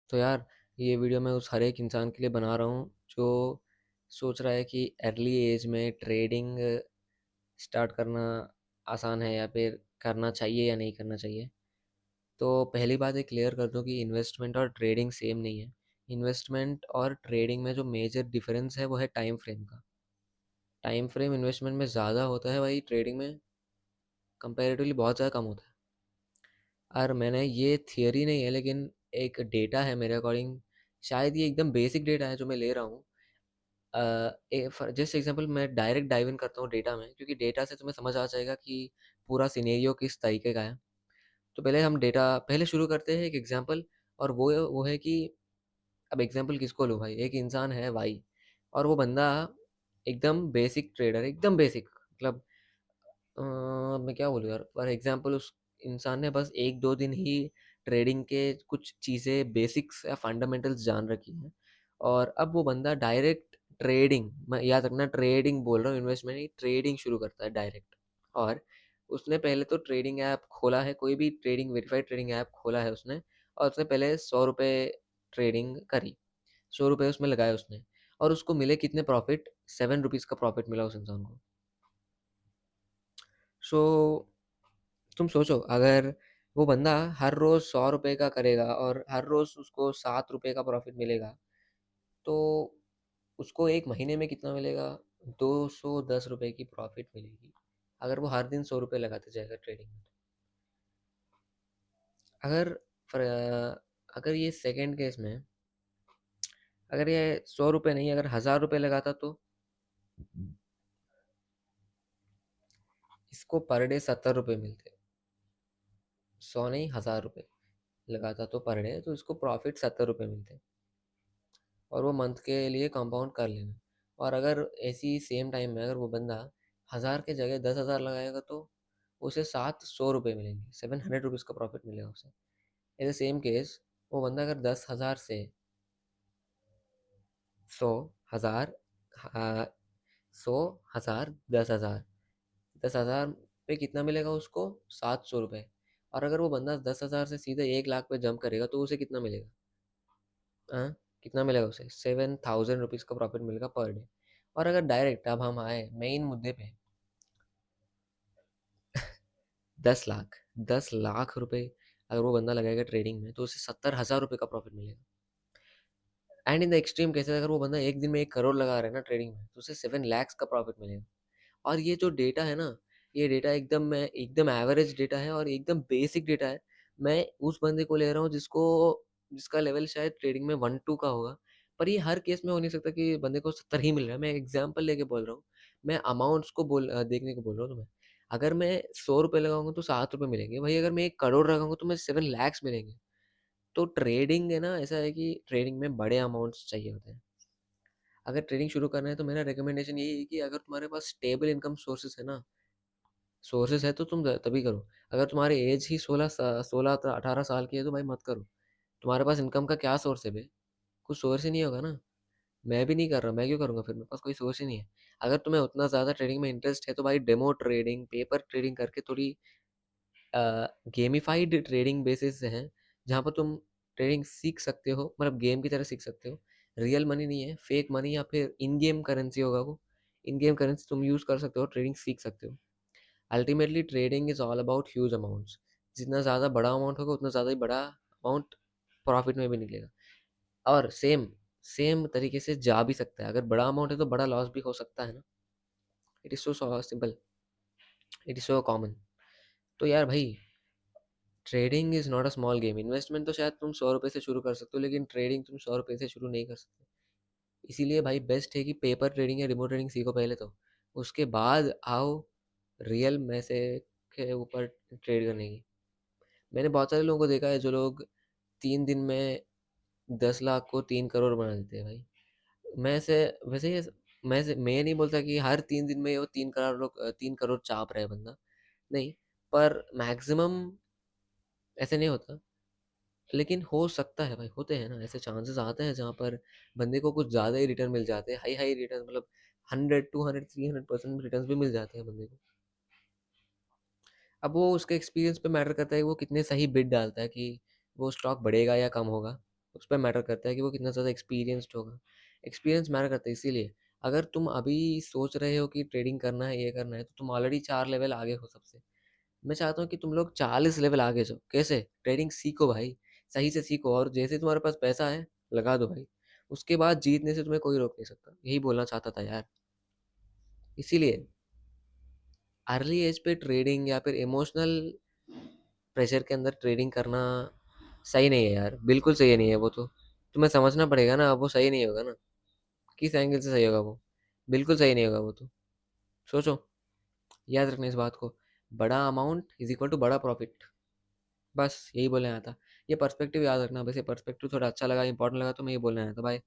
तो यार, ये वीडियो मैं उस हर एक इंसान के लिए बना रहा हूँ जो सोच रहा है कि अर्ली एज में ट्रेडिंग स्टार्ट करना आसान है या फिर करना चाहिए या नहीं करना चाहिए। तो पहली बात ये क्लियर कर दूँ कि इन्वेस्टमेंट और ट्रेडिंग सेम नहीं है। इन्वेस्टमेंट और ट्रेडिंग में जो मेजर डिफरेंस है वो है टाइम फ्रेम का। टाइम फ्रेम इन्वेस्टमेंट में ज़्यादा होता है भाई, ट्रेडिंग में कंपैरेटिवली बहुत ज़्यादा कम होता है। और मैंने ये थियरी नहीं है, लेकिन एक डेटा है मेरे अकॉर्डिंग। शायद ये एकदम बेसिक डेटा है जो मैं ले रहा हूँ। जैसे एग्जांपल मैं डायरेक्ट डाइव इन करता हूँ डेटा में, क्योंकि डेटा से तुम्हें समझ आ जाएगा कि पूरा सिनेरियो किस तरीके का है। तो पहले शुरू करते हैं एक एग्जांपल। और वो है कि अब एग्जांपल किसको लूँ भाई। एक इंसान है भाई, और वो बंदा एकदम बेसिक ट्रेडर, एकदम बेसिक मतलब मैं क्या बोलूँ यार। फॉर एग्जांपल उस इंसान ने बस एक दो दिन ही ट्रेडिंग के कुछ चीज़ें बेसिक्स या फंडामेंटल्स जान रखी हैं, और अब वो बंदा डायरेक्ट ट्रेडिंग, मैं याद रखना ट्रेडिंग बोल रहा हूँ, इन्वेस्टमेंट नहीं, ट्रेडिंग शुरू करता है डायरेक्ट। और उसने पहले तो ट्रेडिंग ऐप खोला है, कोई भी ट्रेडिंग वेरीफाइड ट्रेडिंग ऐप खोला है उसने, और उसने पहले 100 रुपये ट्रेडिंग करी। 100 रुपये उसमें लगाए उसने, और उसको मिले कितने प्रॉफिट, 7 रुपीज़ का प्रॉफिट मिला उस इंसान को। सो तुम सोचो, अगर वो बंदा हर रोज 100 रुपए का करेगा और हर रोज उसको 7 रुपए का प्रॉफिट मिलेगा, तो उसको एक महीने में कितना मिलेगा, 210 रुपए की प्रॉफिट मिलेगी, अगर वो हर दिन 100 रुपए लगाते जाएगा ट्रेडिंग में। अगर अगर ये सेकंड केस में, अगर ये 100 रुपए नहीं, अगर 1000 रुपए लगाता, तो इसको पर डे 70 रुपए मिलते। 100 नहीं, 1000 रुपए लगाता तो पर डे, तो इसको प्रॉफिट 70 रुपए मिलते। और वो मंथ के लिए कंपाउंड कर लेना। और अगर ऐसी सेम टाइम में अगर वो बंदा 1000 के जगह 10,000 लगाएगा, तो उसे 700 रुपये मिलेंगे, 700 रुपीज़ का प्रॉफिट मिलेगा उसे। इन द सेम केस, वो बंदा अगर 10,000 से 100,000, 100,000, 10,000, 10,000 पे कितना मिलेगा उसको, 700 रुपये। और अगर वो बंदा 10,000 से सीधे 1 लाख पे जंप करेगा, तो उसे कितना मिलेगा। हाँ, कितना मिलेगा उसे, 7,000 रुपीज़ का प्रॉफिट मिलेगा पर डे। और अगर डायरेक्ट अब हम आए मेन मुद्दे पे, 10 लाख, 10 लाख रुपए अगर वो बंदा लगाएगा ट्रेडिंग में, तो उसे 70,000 रुपये का प्रॉफिट मिलेगा। And in the extreme cases, अगर वो बंदा एक दिन में 1 करोड़ लगा रहा है ना ट्रेडिंग में, तो उसे 7 लैक्स का प्रॉफिट मिलेगा। और ये जो डेटा है ना, ये डेटा एकदम एवरेज डेटा है और एकदम बेसिक डेटा है। मैं उस बंदे को ले रहा हूँ जिसका लेवल शायद ट्रेडिंग में 1-2 का होगा। पर ये हर केस में हो नहीं सकता कि बंदे को 70 ही मिल रहा है। मैं एग्जांपल लेके बोल रहा हूँ। मैं अमाउंट्स को देखने को बोल रहा हूँ तुम्हें। अगर मैं 100 रुपए लगाऊंगा तो 7 रुपए मिलेंगे भाई, अगर मैं 1 करोड़ लगाऊंगा तो मैं 7 लैक्स मिलेंगे। तो ट्रेडिंग है ना, ऐसा है कि ट्रेडिंग में बड़े अमाउंट्स चाहिए होते हैं। अगर ट्रेडिंग शुरू करना है, तो मेरा रिकमेंडेशन यही है कि अगर तुम्हारे पास स्टेबल इनकम सोर्सेस है ना, सोर्सेस है, तो तुम तभी करो। अगर तुम्हारी एज ही 18 साल की है, तो भाई मत करो। तुम्हारे पास इनकम का क्या सोर्स है बे, कुछ सोर्स ही नहीं होगा ना। मैं भी नहीं कर रहा, मैं क्यों करूँगा फिर, मेरे पास कोई सोर्स ही नहीं है। अगर तुम्हें उतना ज़्यादा ट्रेडिंग में इंटरेस्ट है, तो भाई डेमो ट्रेडिंग, पेपर ट्रेडिंग करके थोड़ी गेमिफाइड ट्रेडिंग बेसिस हैं, जहाँ पर तुम ट्रेडिंग सीख सकते हो, मतलब गेम की तरह सीख सकते हो। रियल मनी नहीं है, फेक मनी या फिर इन गेम करेंसी होगा वो। इन गेम करेंसी तुम यूज़ कर सकते हो, ट्रेडिंग सीख सकते हो। Ultimately trading is all about huge amounts. जितना ज़्यादा बड़ा अमाउंट होगा, उतना ज़्यादा ही बड़ा अमाउंट प्रॉफिट में भी निकलेगा। और सेम सेम तरीके से जा भी सकता है। अगर बड़ा अमाउंट है तो बड़ा लॉस भी हो सकता है ना। It is so simple, it is so common. तो यार भाई, trading is not a small game. Investment तो शायद तुम 100 रुपये से शुरू कर सकते हो, लेकिन ट्रेडिंग तुम 100 रुपये से शुरू नहीं कर सकते। इसीलिए भाई बेस्ट है कि पेपर ट्रेडिंग या रिमोट ट्रेडिंग सीखो पहले तो, उसके बाद आओ रियल में से के ऊपर ट्रेड करने की। मैंने बहुत सारे लोगों को देखा है, जो लोग 3 दिन में 10 लाख को 3 करोड़ बना देते हैं भाई। मैं से वैसे ये मैं नहीं बोलता कि हर 3 दिन में वो 3 करोड़ चाप रहे बंदा, नहीं। पर मैक्सिमम ऐसे नहीं होता, लेकिन हो सकता है भाई, होते हैं ना ऐसे चांसेस आते हैं, जहाँ पर बंदे को कुछ ज़्यादा ही रिटर्न मिल जाते हैं, हाई हाई रिटर्न, मतलब 100, 200, 300% रिटर्न भी मिल जाते हैं बंदे को। अब वो उसके एक्सपीरियंस पे मैटर करता है, वो कितने सही बिड डालता है कि वो स्टॉक बढ़ेगा या कम होगा। उस पे मैटर करता है कि वो कितना ज़्यादा एक्सपीरियंस्ड होगा। एक्सपीरियंस मैटर करता है इसीलिए। अगर तुम अभी सोच रहे हो कि ट्रेडिंग करना है, ये करना है, तो तुम ऑलरेडी 4 लेवल आगे हो सबसे। मैं चाहता हूँ कि तुम लोग 40 लेवल आगे जाओ। कैसे? ट्रेडिंग सीखो भाई, सही से सीखो और जैसे ही तुम्हारे पास पैसा है, लगा दो भाई। उसके बाद जीतने से तुम्हें कोई रोक नहीं सकता। यही बोलना चाहता था यार। इसीलिए अर्ली एज पे ट्रेडिंग या फिर इमोशनल प्रेशर के अंदर ट्रेडिंग करना सही नहीं है यार, बिल्कुल सही नहीं है वो तो। तुम्हें समझना पड़ेगा ना, वो सही नहीं होगा ना। किस एंगल से सही होगा वो? बिल्कुल सही नहीं होगा वो तो। सोचो, याद रखना इस बात को। बड़ा अमाउंट इज इक्वल टू बड़ा प्रॉफिट। बस यही बोलने आया था। ये पर्सपेक्टिव याद रखना। बस ये पर्सपेक्टिव थोड़ा अच्छा लगा, इंपॉर्टेंट लगा, तो मैं ये बोलने आया था। बाय।